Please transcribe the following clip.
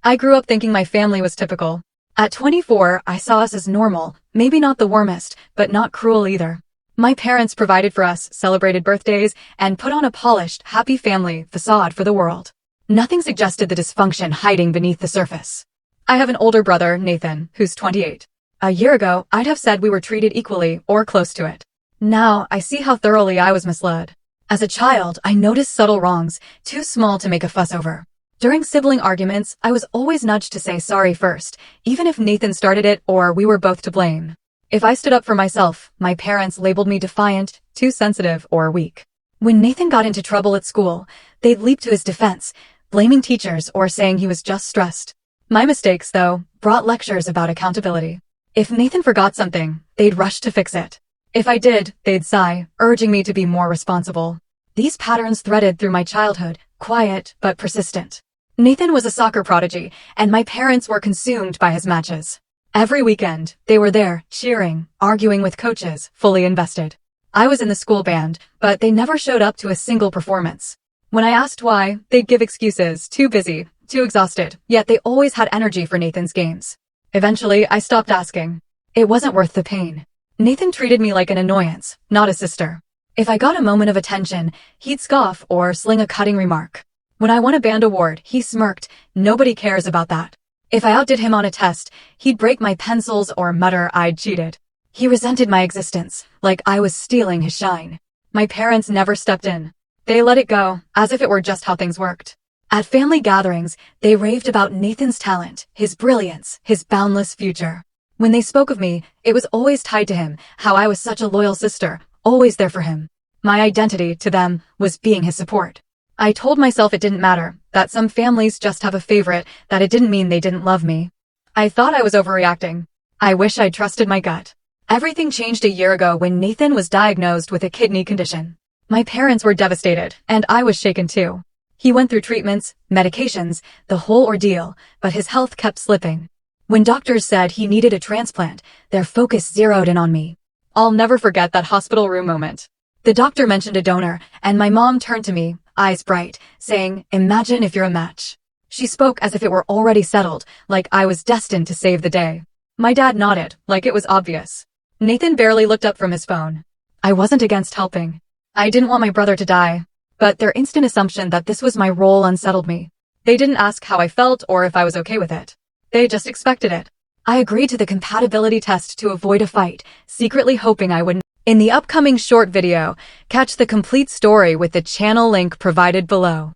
I grew up thinking my family was typical. At 24, I saw us as normal, maybe not the warmest, but not cruel either. My parents provided for us, celebrated birthdays, and put on a polished, happy family facade for the world. Nothing suggested the dysfunction hiding beneath the surface. I have an older brother, Nathan, who's 28. A year ago, I'd have said we were treated equally or close to it. Now, I see how thoroughly I was misled. As a child, I noticed subtle wrongs, too small to make a fuss over. During sibling arguments, I was always nudged to say sorry first, even if Nathan started it or we were both to blame. If I stood up for myself, my parents labeled me defiant, too sensitive, or weak. When Nathan got into trouble at school, they'd leap to his defense, blaming teachers or saying he was just stressed. My mistakes, though, brought lectures about accountability. If Nathan forgot something, they'd rush to fix it. If I did, they'd sigh, urging me to be more responsible. These patterns threaded through my childhood, quiet but persistent. Nathan was a soccer prodigy, and my parents were consumed by his matches. Every weekend, they were there, cheering, arguing with coaches, fully invested. I was in the school band, but they never showed up to a single performance. When I asked why, they'd give excuses, too busy, too exhausted, yet they always had energy for Nathan's games. Eventually, I stopped asking. It wasn't worth the pain. Nathan treated me like an annoyance, not a sister. If I got a moment of attention, he'd scoff or sling a cutting remark. When I won a band award, he smirked, "Nobody cares about that." If I outdid him on a test, he'd break my pencils or mutter I'd cheated. He resented my existence, like I was stealing his shine. My parents never stepped in. They let it go, as if it were just how things worked. At family gatherings, they raved about Nathan's talent, his brilliance, his boundless future. When they spoke of me, it was always tied to him, how I was such a loyal sister, always there for him. My identity, to them, was being his support. I told myself it didn't matter, that some families just have a favorite, that it didn't mean they didn't love me. I thought I was overreacting. I wish I'd trusted my gut. Everything changed a year ago when Nathan was diagnosed with a kidney condition. My parents were devastated, and I was shaken too. He went through treatments, medications, the whole ordeal, but his health kept slipping. When doctors said he needed a transplant, their focus zeroed in on me. I'll never forget that hospital room moment. The doctor mentioned a donor, and my mom turned to me, eyes bright, saying, "Imagine if you're a match." She spoke as if it were already settled, like I was destined to save the day. My dad nodded, like it was obvious. Nathan barely looked up from his phone. I wasn't against helping. I didn't want my brother to die. But their instant assumption that this was my role unsettled me. They didn't ask how I felt or if I was okay with it. They just expected it. I agreed to the compatibility test to avoid a fight, secretly hoping I wouldn't. In the upcoming short video, catch the complete story with the channel link provided below.